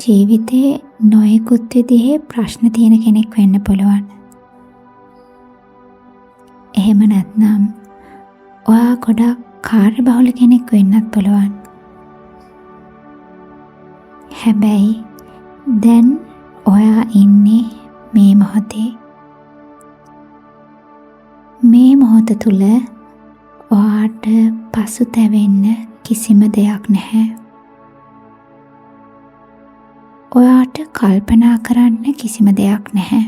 ජීවිතේ නොයෙකුත් විදිහේ ප්‍රශ්න තියෙන කෙනෙක් වෙන්න පුළුවන්. එහෙම නැත්නම් ඔයා ගොඩක් කාර්යබහුල කෙනෙක් වෙන්නත් පුළුවන්. හැබැයි දැන් ඔයා ඉන්නේ මේ මොහොතේ. මේ මොහොත තුල ඔයාට පසුතැවෙන්න කිසිම දෙයක් නැහැ. ඔයාට කල්පනා කරන්න කිසිම දෙයක් නැහැ.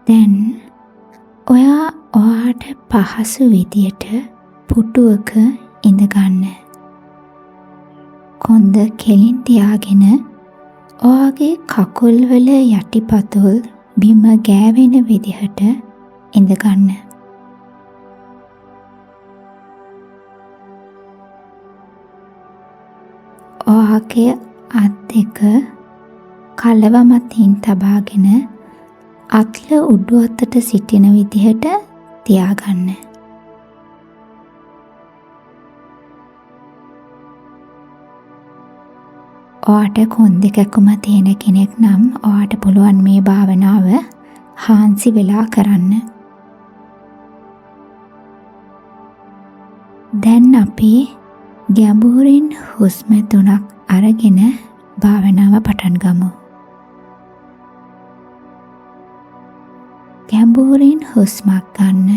දැන් ඔයාට පහසු විදියට පුටුවක ඉඳගන්න. කොන්ද කෙලින් තියාගෙන ඔයාගේ කකුල්වල යටිපතුල් බිම ගෑවෙන විදිහට ඉඳගන්න. ඔයාගේ අත් දෙක කලව මතින් තබාගෙන අත්ල උඩු අතට සිටින විදිහට තියාගන්න. ඔයාට කොන්දේ කැකුම තියෙන කෙනෙක් නම් ඔයාට පුළුවන් මේ භාවනාව හාන්සි වෙලා කරන්න. දැන් අපි ගැඹුරින් හුස්ම 3ක් අරගෙන භාවනාව පටන් ගමු. ගැඹුරින් හුස්මක් ගන්න.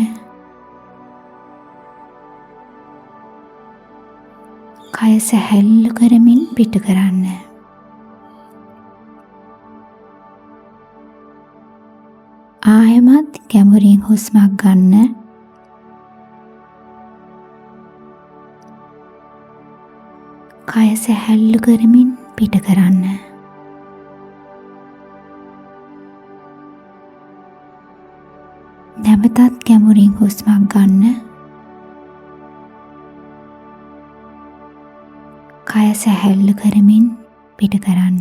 කය සැහැල්ලු කරමින් පිට කරන්න. ආයමත් ගැඹුරින් හුස්මක් ගන්න. කය සැහැල්ලු කරමින් පිට කරන්න. නැවතත් ගැඹුරින් හුස්මක් ගන්න. කය සැහැල්ලු කරමින් පිට කරන්න.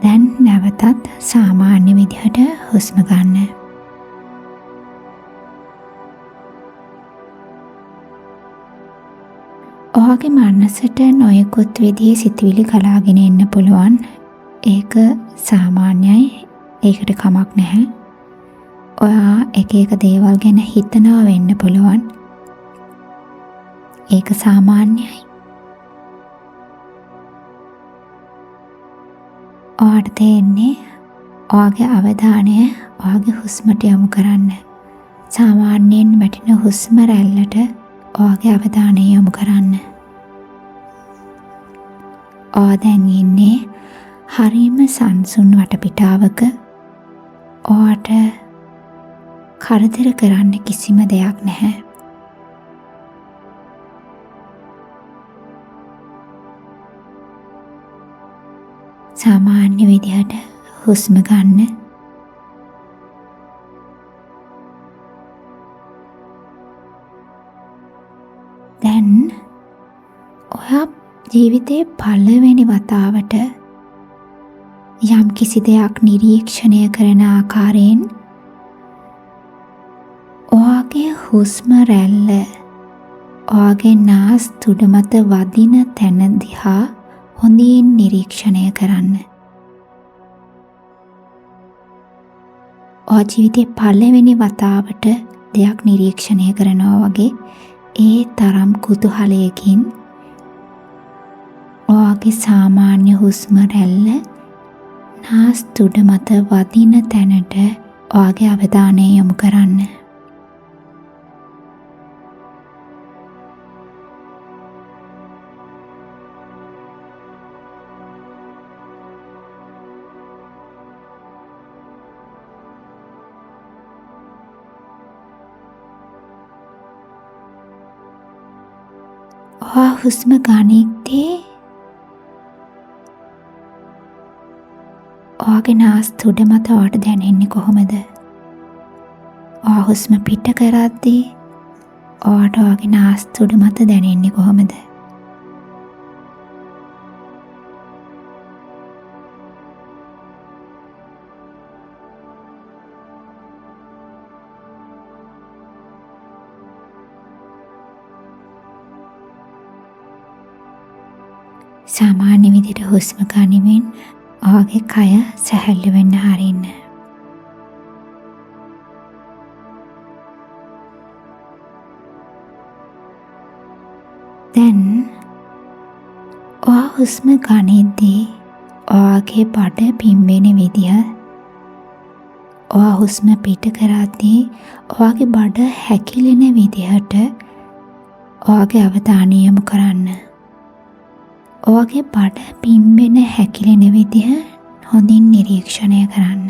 දැන් නැවතත් සාමාන්‍ය විදිහට හුස්ම ගන්න. ඔයාගේ මනසට නොයෙකුත් විදිහේ සිතුවිලි ගලාගෙන එන්න පුළුවන්. ඒක සාමාන්‍යයි. ඒකට කමක් නැහැ. ඔයා එක දේවල් ගැන හිතනවා වෙන්න පුළුවන්. ඒක සාමාන්‍යයි. ඔයාට තේන්නේ ඔයාගේ අවධානය ඔයාගේ හුස්මට යොමු කරන්න. සාමාන්‍යයෙන් වැටෙන හුස්ම රැල්ලට ඔයාගේ අවධානය යොමු කරන්න. ඔයා දැන් ඉන්නේ හරිම සංසුන් වටපිටාවක. ඔයාට කරදර කරන්න කිසිම දෙයක් නැහැ. සාමාන්‍ය විදිහට හුස්ම ගන්න. දැන් ඔයා ජීවිතේ පළවෙනි වතාවට යම් කිසි දෙයක් නිරීක්ෂණය කරන ආකාරයෙන් ඔයාගේ හුස්ම රැල්ල ඔයාගේ නාස් තුඩ මත වදින තැන දිහා හොඳින් නිරීක්ෂණය කරන්න. ඔයා ජීවිතේ පළවෙනි වතාවට දෙයක් නිරීක්ෂණය කරනවා වගේ ඒ තරම් කුතුහලයකින් ඔයාගේ සාමාන්‍ය හුස්ම රැල්ල නාස් තුඩ මත වදින තැනට ඔයාගේ අවධානය යොමු කරන්න. ඔයා හුස්ම ගනිද්දී ඔයාගේ නාස් තුඩ මත ඔයාට දැනෙන්නේ කොහොමද? ඔයා හුස්ම පිට කරද්දී ඔයාට ඔයාගේ නාස් තුඩ මත දැනෙන්නේ කොහොමද? සාමාන්‍ය විදිහට හුස්ම ගනිමින් ඔයාගේ කය සැහැල්ලු වෙන්න හරින්න. දැන් ඔයා හුස්ම ගනිද්දී ඔයාගේ බඩ පිම්බෙන විදිහ, ඔයා හුස්ම පිට කරද්දී ඔයාගේ බඩ හැකිලෙන විදිහට ඔයාගේ අවධානය යොමු කරන්න. ඔයාගේ බඩ පිම්බෙන හැකිලෙන විදිහ හොඳින් නිරීක්ෂණය කරන්න.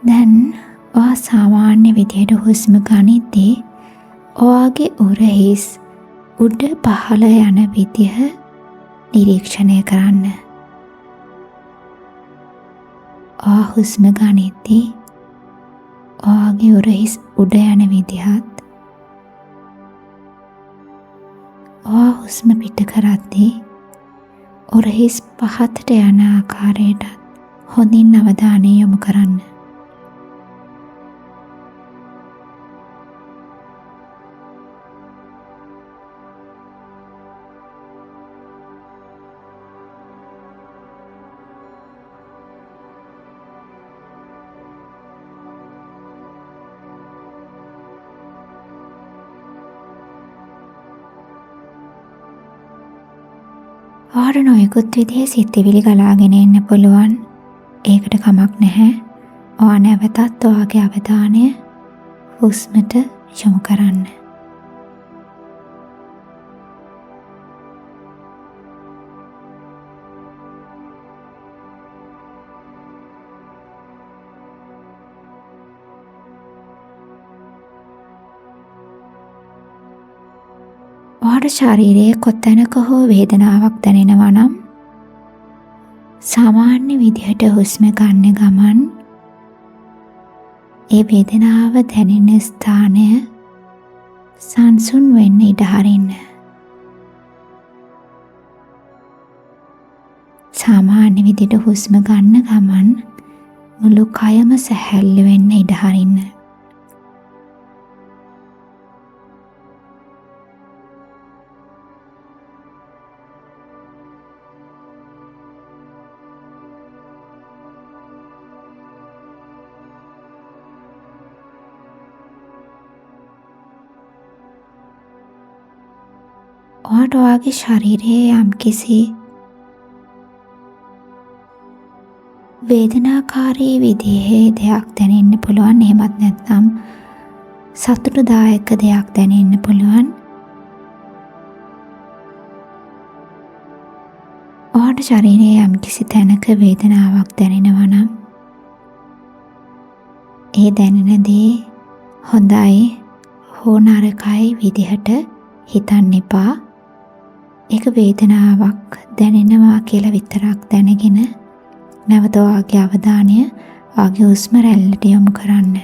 දැන් ඔයා සාමාන්‍ය විදිහට හුස්ම ගනිද්දී ඔයාගේ උරහිස් උඩ පහළ යන විදිහ නිරීක්ෂණය කරන්න. ඔයා හුස්ම ගනිද්දී ඔයාගේ උරහිස් උඩ යන විදිහත්, ඔයා හුස්ම පිට කරද්දී උරහිස් පහතට යන ආකාරයට හොඳින් අවධානය යොමු කරන්න. ඔයාට නොයෙකුත් විදිහේ සිතිවිලි ගලාගෙන එන්න පුළුවන්. ඒකට කමක් නැහැ. ඔයා නැවතත් ඔයාගේ අවධානය හුස්මට යොමු කරන්න. ඔයාට ශරීරයේ කොතැනක හෝ වේදනාවක් දැනෙනවා නම් සාමාන්‍ය විදිහට හුස්ම ගන්න ගමන් ඒ වේදනාව දැනෙන ස්ථානය සංසුන් වෙන්න ඉඩ හරින්න. සාමාන්‍ය විදිහට හුස්ම ගන්න ගමන් මුළු කයම සැහැල්ලු වෙන්න ඉඩ හරින්න. ඔයාට ඔයාගේ ශරීරයේ යම්කිසි වේදනාකාරී විදිහේ දෙයක් දැනෙන්න පුළුවන්. එහෙමත් නැත්නම් සතුටුදායක දෙයක් දැනෙන්න පුළුවන්. ඔයාට ශරීරයේ යම්කිසි තැනක වේදනාවක් දැනෙනවා නම් ඒ දැනෙන දේ හොඳයි හෝ නරකයි විදිහට හිතන්න එපා. ඒක වේදනාවක් දැනෙනවා කියලා විතරක් දැනගෙන නැවත ඔයාගේ අවධානය ඔයාගේ හුස්ම රැල්ලට යොමු කරන්න.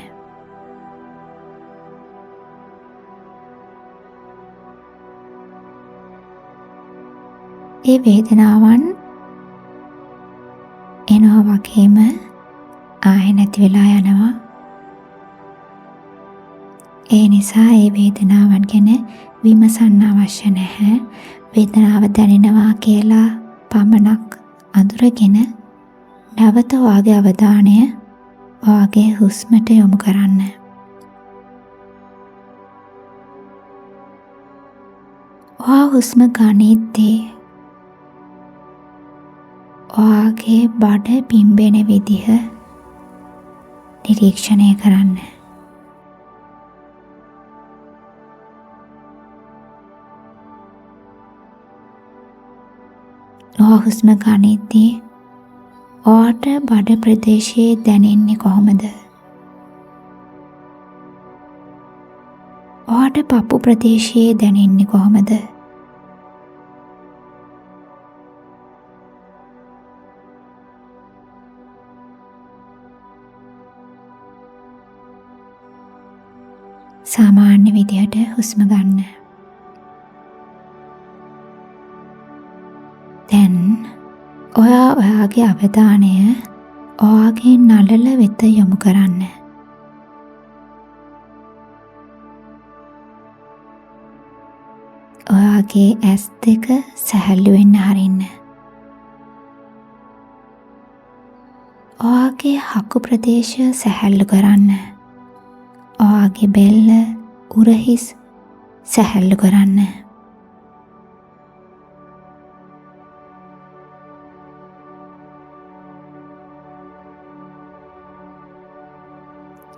ඒ වේදනාවන් එනවා වගේම ආයෙ නැති වෙලා යනවා. ඒ නිසා ඒ වේදනාවන් ගැන විමසන්න අවශ්‍ය නැහැ. වේදනාව දැනෙනවා කියලා පමණක් අඳුරගෙන නැවත ඔයාගේ අවධානය ඔයාගේ හුස්මට යොමු කරන්න. ඔයා හුස්ම ගනිද්දී ඔයාගේ බඩ පිම්බෙන විදිහ නිරීක්ෂණය කරන්න. ඔයා හුස්ම ගනිද්දී ඔයාට බඩ ප්‍රදේශයේ දැනෙන්නේ කොහොමද? ඔයාට පපු ප්‍රදේශයේ දැනෙන්නේ කොහොමද? සාමාන්‍ය විදිහට හුස්ම ගන්න. ඔයාගේ අවධානය ඔයාගේ නළල වෙත යොමු කරන්න. ඔයාගේ ඇස් දෙක සැහැල්ලු වෙන්න හරින්න. ඔයාගේ හකු ප්‍රදේශය සැහැල්ලු කරන්න. ඔයාගේ බෙල්ල උරහිස් සැහැල්ලු කරන්න.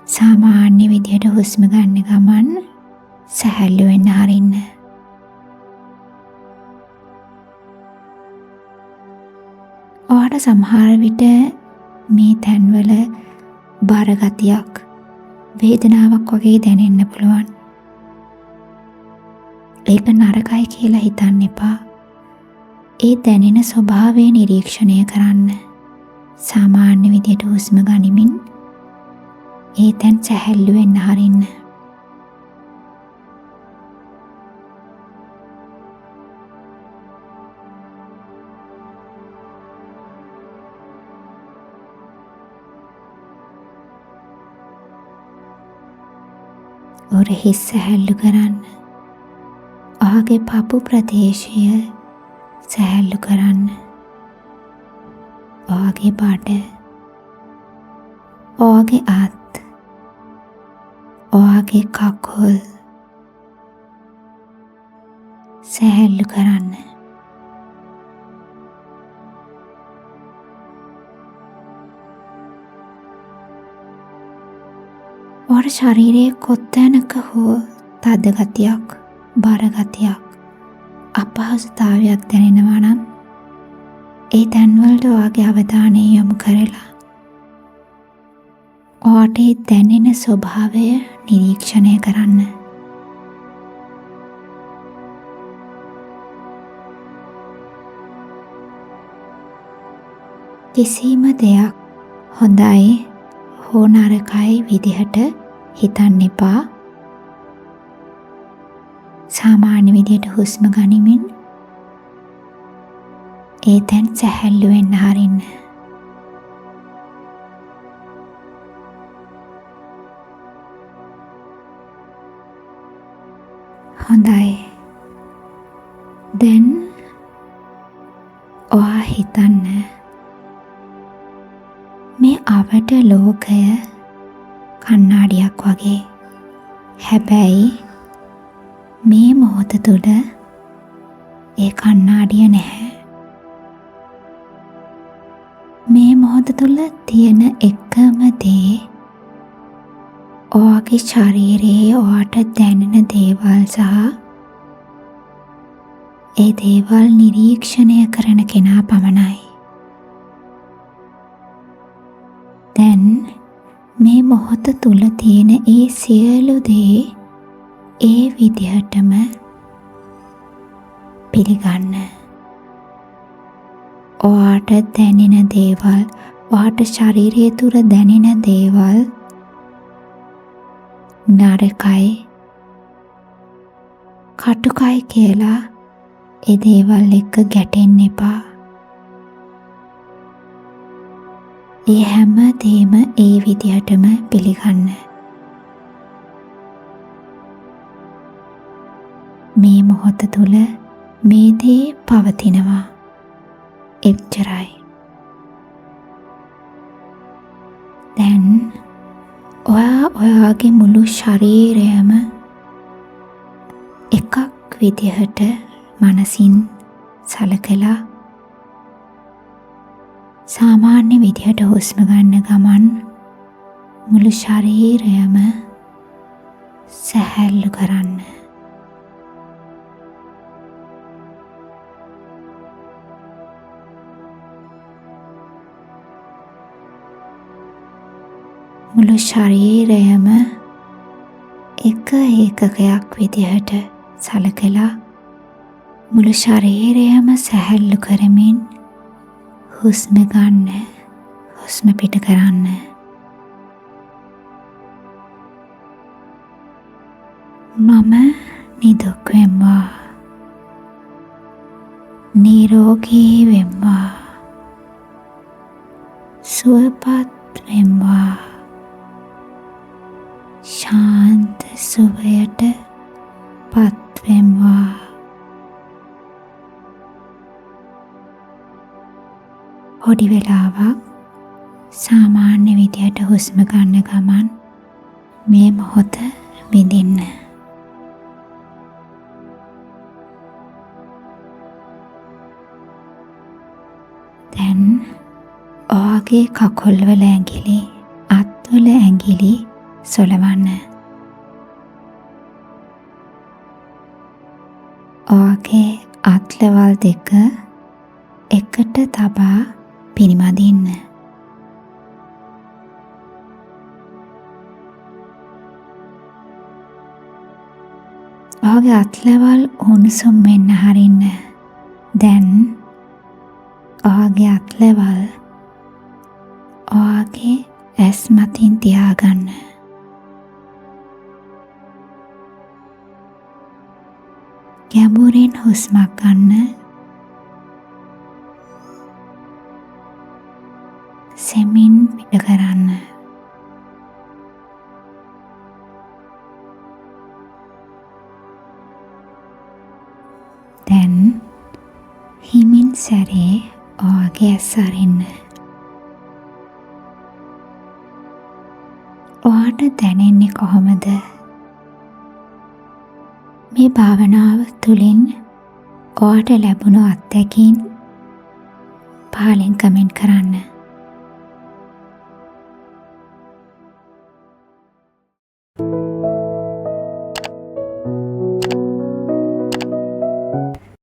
සාමාන්‍ය විදිහට හුස්ම ගන්න ගමන් සැහැල්ලු වෙන්න හරින්න. ඔයාට සමහර විට මේ තැන්වල බර ගතියක්, වේදනාවක් වගේ දැනෙන්න පුළුවන්. ඒක නරකයි කියලා හිතන්න එපා. ඒ දැනෙන ස්වභාවය නිරීක්ෂණය කරන්න. සාමාන්‍ය විදිහට හුස්ම ගනිමින් ඒ තැන් සැහැල්ලු වෙන්න හරින්න. උරහිස් සැහැල්ලු කරන්න. ඔයාගේ පපු ප්‍රදේශය සැහැල්ලු කරන්න. ඔයාගේ බඩ, ඔයාගේ අත්, ඔයාගේ කකුල් සැහැල්ලු කරන්න. ඔයාට ශරීරයේ කොතැනක හෝ තද ගතියක්, බර ගතියක්, අපහසුතාවයක් දැනෙනවා නම් ඒ තැන්වලට ඔයාගේ අවධානය යොමු කරලා ඔයාට ඒ දැනෙන ස්වභාවය නිරීක්ෂණය කරන්න. කිසිම දෙයක් හොඳයි හෝ නරකයි විදිහට හිතන්න එපා. සාමාන්‍ය විදිහට හුස්ම ගනිමින් ඒ තැන් සැහැල්ලු වෙන්න හරින්න. හොඳයි. දැන් ඔයා හිතන්න මේ අවට ලෝකය කණ්ණාඩියක් වගේ. හැබැයි මේ මොහොත තුළ ඒ කණ්ණාඩිය නැහැ. මේ මොහොත තුළ තියෙන එකම දේ ඔයාගේ ශරීරයේ ඔයාට දැනෙන දේවල් සහ ඒ දේවල් නිරීක්ෂණය කරන කෙනා පමණයි. දැන් මේ මොහොත තුළ තියෙන ඒ සියලු දේ ඒ විදිහටම පිළිගන්න. ඔයාට දැනෙන දේවල්, ඔයාට ශරීරය තුළ දැනෙන දේවල් නරකයි, කටුකයි කියලා ඒ දේවල් එක්ක ගැටෙන්න එපා. ඒ හැම දේම ඒ විදිහටම පිළිගන්න. මේ මොහොත තුළ මේ දේ පවතිනවා. එච්චරයි. දැන් ඔයාගේ මුළු ශරීරයම එකක් විදිහට මනසින් සලකලා සාමාන්‍ය විදිහට හුස්ම ගන්න ගමන් මුළු ශරීරයම සැහැල්ලු කරන්න. මුළු ශරීරයම එක ඒකකයක් විදිහට සලකලා මුළු ශරීරයම සැහැල්ලු කරමින් හුස්ම ගන්න, හුස්ම පිට කරන්න. මම නිදුක් වෙම්වා, නිරෝගී වෙම්වා. සුවපත් වෙම්වා. ශාන්ත සුවයට පත්වෙම්වා. පොඩි වෙලාවක් සාමාන්‍ය විදියට හුස්ම ගන්න ගමන් මේ මොහොත විඳින්න. දැන් ඔයාගේ කකුල්වල ඇඟිලි, අත්වල ඇඟිලි සොලවන්න. ඔයාගේ අත්ලවල් දෙක එකට තබා පිරිමදින්න. ඔයාගේ අත්ලවල් උණුසුම් වෙන්න හරින්න. දැන් ඔයාගේ අත්ලවල් ඔයාගේ ඇස් මතින් තියාගන්න. ගැඹුරින් හුස්මක් ගන්න. සෙමින් පිට කරන්න. දැන් හිමින් සැරේ ඔයාගේ ඇස් අරින්න. ඔයාට දැනෙන්නේ කොහොමද? මේ භාවනාව තුළින් ඔයාට ලැබුණු අත්දැකීම් පහලින් කමෙන්ට් කරන්න.